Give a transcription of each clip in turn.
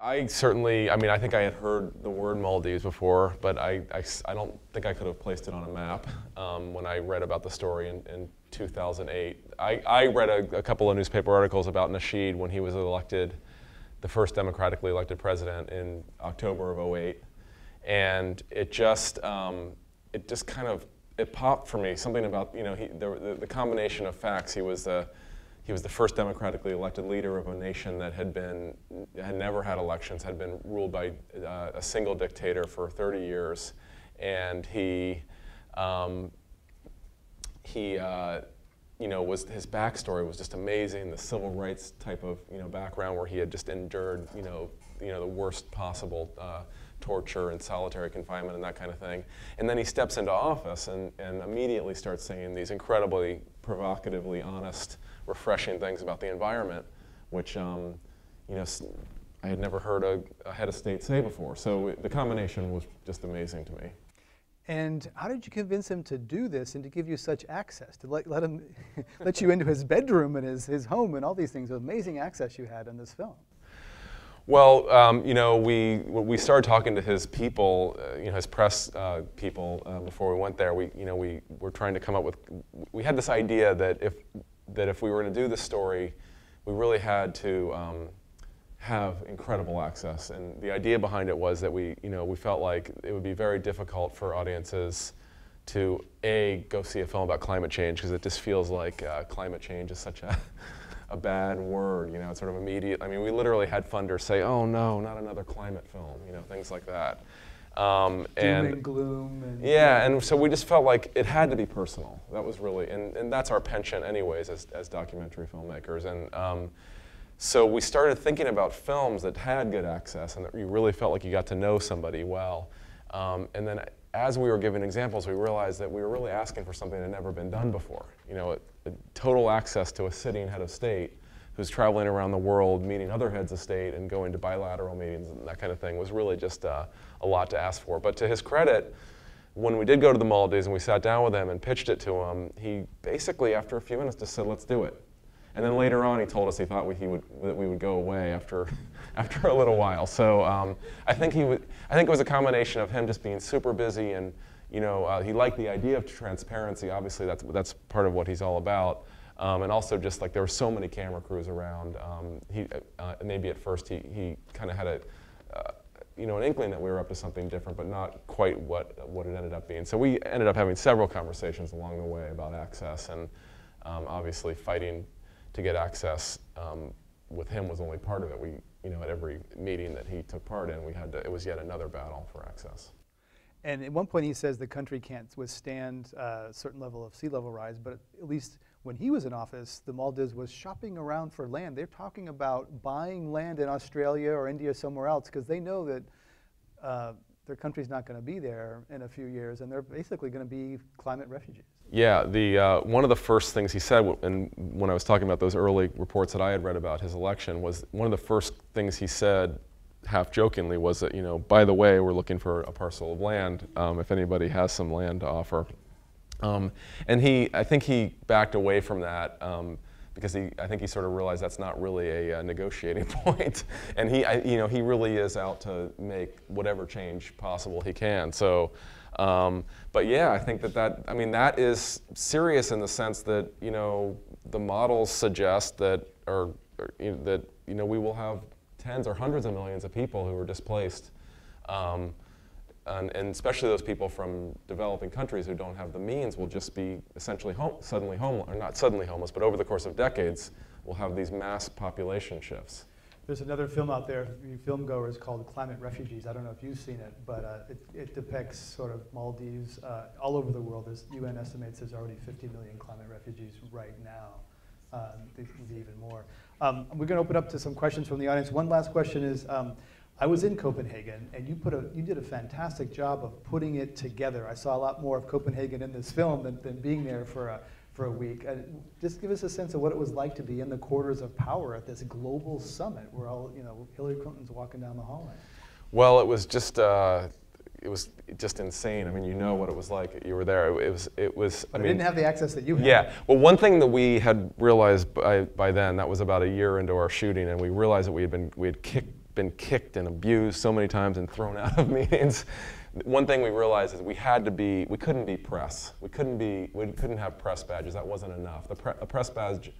I certainly, I mean, I think I had heard the word Maldives before, but I don't think I could have placed it on a map when I read about the story in 2008. I read a couple of newspaper articles about Nasheed when he was elected, the first democratically elected president in October of '08, and it just kind of, it popped for me, something about, you know, the combination of facts. He was the first democratically elected leader of a nation that had never had elections, had been ruled by a single dictator for 30 years, and he you know, his backstory was just amazing. The civil rights type of, you know, background where he had just endured, you know the worst possible torture and solitary confinement and that kind of thing. And then he steps into office and immediately starts saying these incredibly provocatively honest, refreshing things about the environment, which you know, I had never heard a head of state say before. So the combination was just amazing to me. And how did you convince him to do this and to give you such access, to let him let you into his bedroom and his home and all these things? Amazing access you had in this film. Well, you know, we started talking to his people, you know, his press people before we went there. We were trying to come up with. We had this idea that if we were going to do this story, we really had to have incredible access. And the idea behind it was that we felt like it would be very difficult for audiences to go see a film about climate change, because it just feels like climate change is such a bad word, you know, it's sort of immediate. I mean, we literally had funders say, "Oh no, not another climate film," you know, things like that. Doom and gloom. And yeah, and so we just felt like it had to be personal. That was really, and that's our penchant anyways as documentary filmmakers. And so we started thinking about films that had good access and that you really felt like you got to know somebody well. And then as we were giving examples, we realized that we were really asking for something that had never been done before. You know, a total access to a sitting head of state who's traveling around the world, meeting other heads of state and going to bilateral meetings and that kind of thing was really just a lot to ask for. But to his credit, when we did go to the Maldives and we sat down with him and pitched it to him, he basically, after a few minutes, just said, "Let's do it." And then later on, he told us he thought that we would go away after a little while. So I think it was a combination of him just being super busy, and you know, he liked the idea of transparency. Obviously, that's part of what he's all about. And also just like there were so many camera crews around. Maybe at first he kind of had you know, an inkling that we were up to something different, but not quite what it ended up being. So we ended up having several conversations along the way about access, and obviously fighting to get access with him was only part of it. We, you know, at every meeting that he took part in, it was yet another battle for access. And at one point he says the country can't withstand a certain level of sea level rise, but at least when he was in office, the Maldives was shopping around for land. They're talking about buying land in Australia or India or somewhere else because they know that their country's not going to be there in a few years, and they're basically going to be climate refugees. Yeah, one of the first things he said, and when I was talking about those early reports that I had read about his election, was one of the first things he said, half jokingly, was that, you know, by the way, we're looking for a parcel of land if anybody has some land to offer. And I think he backed away from that because I think he sort of realized that's not really a negotiating point, and you know, he really is out to make whatever change possible he can. So. But yeah, I think I mean, that is serious in the sense that, you know, the models suggest that, that, you know, we will have tens or hundreds of millions of people who are displaced, and especially those people from developing countries who don't have the means will just be essentially suddenly homeless, or not suddenly homeless, but over the course of decades, we'll have these mass population shifts. There's another film out there, you film goers, called Climate Refugees. I don't know if you've seen it, but it depicts sort of Maldives all over the world. UN estimates there's already 50 million climate refugees right now, maybe even more. We're going to open up to some questions from the audience. One last question is, I was in Copenhagen, and you did a fantastic job of putting it together. I saw a lot more of Copenhagen in this film than being there for a week. Just give us a sense of what it was like to be in the quarters of power at this global summit where all, you know, Hillary Clinton's walking down the hallway. Well, it was just insane. I mean, you know what it was like. You were there. It was. I mean, didn't have the access that you had. Yeah. Well, one thing that we had realized by then, that was about a year into our shooting, and we realized that we had been kicked and abused so many times and thrown out of meetings. One thing we realized is we couldn't be press. We couldn't have press badges. That wasn't enough. A press badge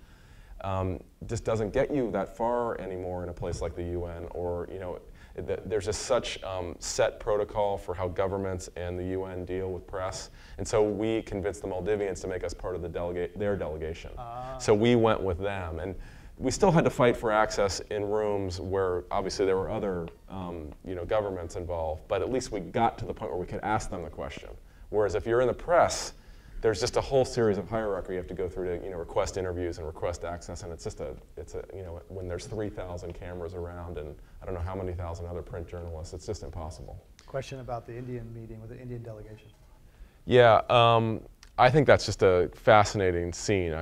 just doesn't get you that far anymore in a place like the UN, or there's just such set protocol for how governments and the UN deal with press. And so we convinced the Maldivians to make us part of their delegation. So we went with them. And we still had to fight for access in rooms where obviously there were other governments involved, but at least we got to the point where we could ask them the question. Whereas if you're in the press, there's just a whole series of hierarchy you have to go through to request interviews and request access, and when there's 3,000 cameras around and I don't know how many thousand other print journalists, it's just impossible. Question about the Indian meeting with the Indian delegation. Yeah, I think that's just a fascinating scene.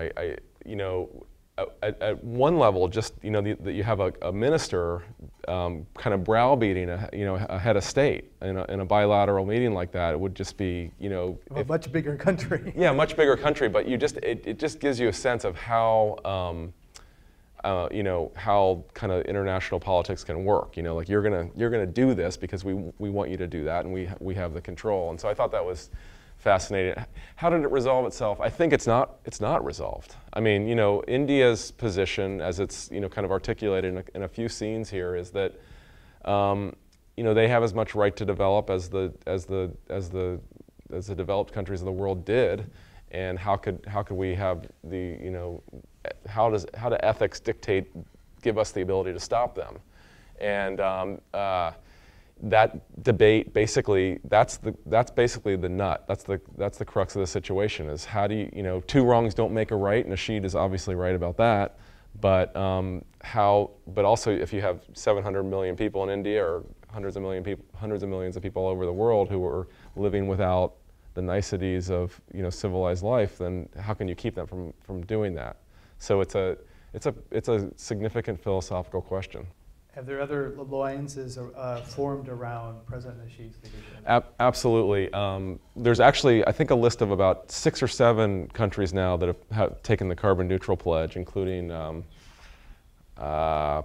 At one level, just that you have a minister kind of browbeating a head of state in a bilateral meeting like that, it would just be a much bigger country. Yeah, much bigger country, but it just gives you a sense of how how kind of international politics can work. Like you're gonna do this because we want you to do that, and we have the control. And so I thought that was fascinating. How did it resolve itself? I think it's not resolved. I mean, India's position, as it's kind of articulated in a few scenes here, is that they have as much right to develop as the developed countries of the world did, and how could we have how do ethics give us the ability to stop them? And that debate basically, that's basically the nut. That's the crux of the situation. Is how do you two wrongs don't make a right. Nasheed is obviously right about that. But but also if you have 700 million people in India, or hundreds of millions of people all over the world who are living without the niceties of civilized life, then how can you keep them from doing that? So it's a significant philosophical question. Have there other alliances formed around President Nasheed's leadership? Absolutely. There's actually, I think, a list of about 6 or 7 countries now that have taken the carbon neutral pledge, including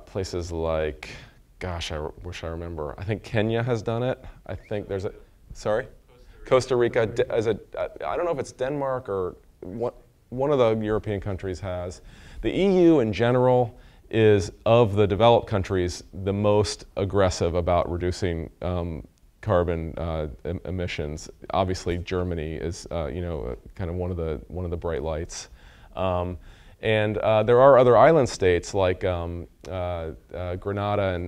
places like, gosh, I wish I remember. I think Kenya has done it. I think there's sorry? Costa Rica. I don't know if it's Denmark or one of the European countries has. The EU in general is, of the developed countries, the most aggressive about reducing carbon emissions. Obviously, Germany is kind of one of the bright lights, and there are other island states like Grenada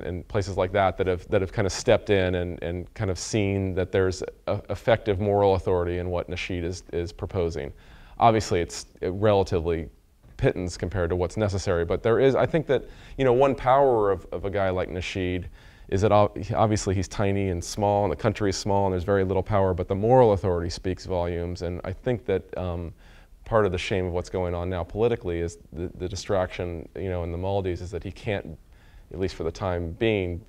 and places like that have kind of stepped in and kind of seen that there's effective moral authority in what Nasheed is proposing. Obviously, it's relatively pittance compared to what's necessary, but there is, I think that one power of a guy like Nasheed is that obviously he's tiny and small, and the country is small, and there's very little power, but the moral authority speaks volumes. And I think that part of the shame of what's going on now politically is the distraction in the Maldives is that he can't, at least for the time being,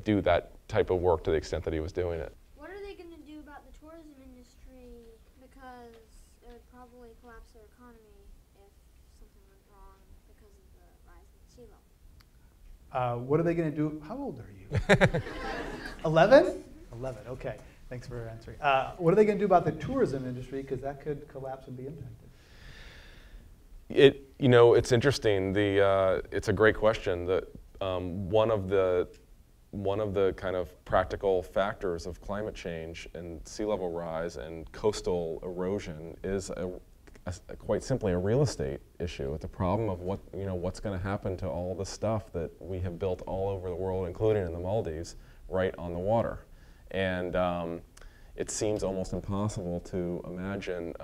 do that type of work to the extent that he was doing it. What are they going to do about the tourism industry, because it would probably collapse their economy if something went wrong because of the rise in sea level? What are they going to do? How old are you? 11? 11, okay. Thanks for answering. What are they going to do about the tourism industry, because that could collapse and be impacted? It's interesting. It's a great question. That one of the kind of practical factors of climate change and sea level rise and coastal erosion is quite simply a real estate issue. It's a problem of what's going to happen to all the stuff that we have built all over the world, including in the Maldives, right on the water. And it seems almost impossible to imagine,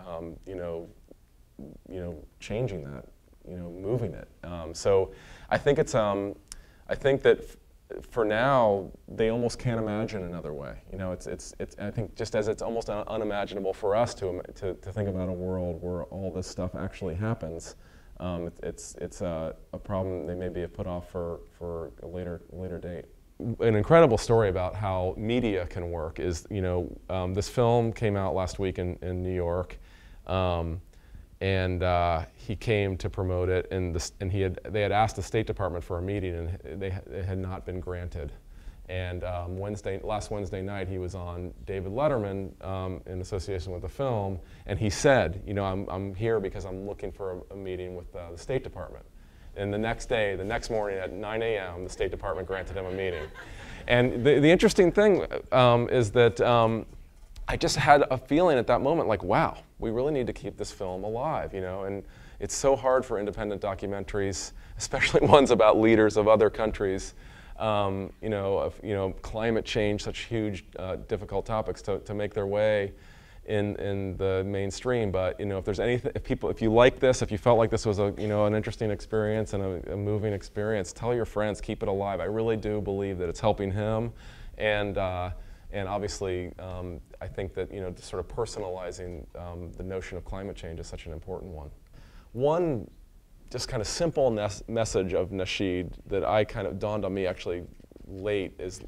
changing that, moving it. So I think I think that for now they almost can't imagine another way. I think just as it's almost unimaginable for us to think about a world where all this stuff actually happens. It's a problem they maybe have put off for a later date. An incredible story about how media can work is, this film came out last week in New York, and and he came to promote it, and they had asked the State Department for a meeting, and it had not been granted. And last Wednesday night, he was on David Letterman in association with the film, and he said, you know, I'm here because I'm looking for a meeting with the State Department. And the next morning at 9 a.m., the State Department granted him a meeting. And the interesting thing is that I just had a feeling at that moment like, wow, we really need to keep this film alive, you know, and it's so hard for independent documentaries, especially ones about leaders of other countries, climate change, such huge, difficult topics to make their way in the mainstream. But you know, if there's anything, if you like this, if you felt like this was an interesting experience and a moving experience, tell your friends, keep it alive. I really do believe that it's helping him, and obviously, I think that sort of personalizing the notion of climate change is such an important one. One just kind of simple message of Nasheed that I kind of dawned on me actually late is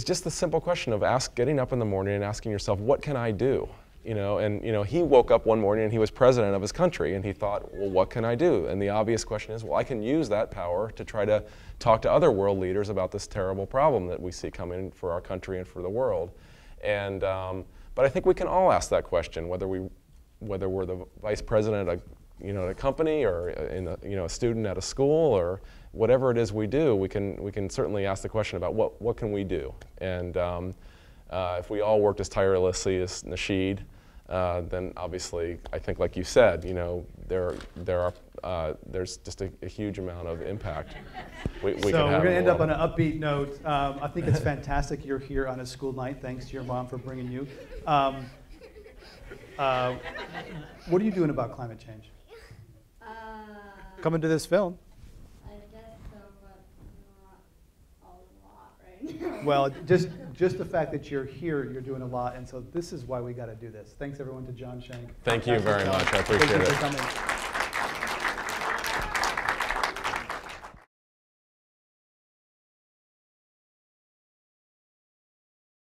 just the simple question of getting up in the morning and asking yourself, what can I do? You know, and he woke up one morning and he was president of his country, and he thought, well, what can I do? And the obvious question is, well, I can use that power to try to talk to other world leaders about this terrible problem that we see coming for our country and for the world. And but I think we can all ask that question, whether we're the vice president at a company, or a student at a school, or whatever it is we do, we can certainly ask the question about what can we do. And if we all worked as tirelessly as Nasheed, then obviously, I think, like you said, there's just a huge amount of impact. So we're going to end up on an upbeat note. I think it's fantastic you're here on a school night. Thanks to your mom for bringing you. What are you doing about climate change? Coming to this film. I guess so, but not a lot right now. Well, just the fact that you're here, you're doing a lot, and so this is why we got to do this. Thanks everyone to Jon Shenk. Thank you very much. I appreciate it. Thank you for coming.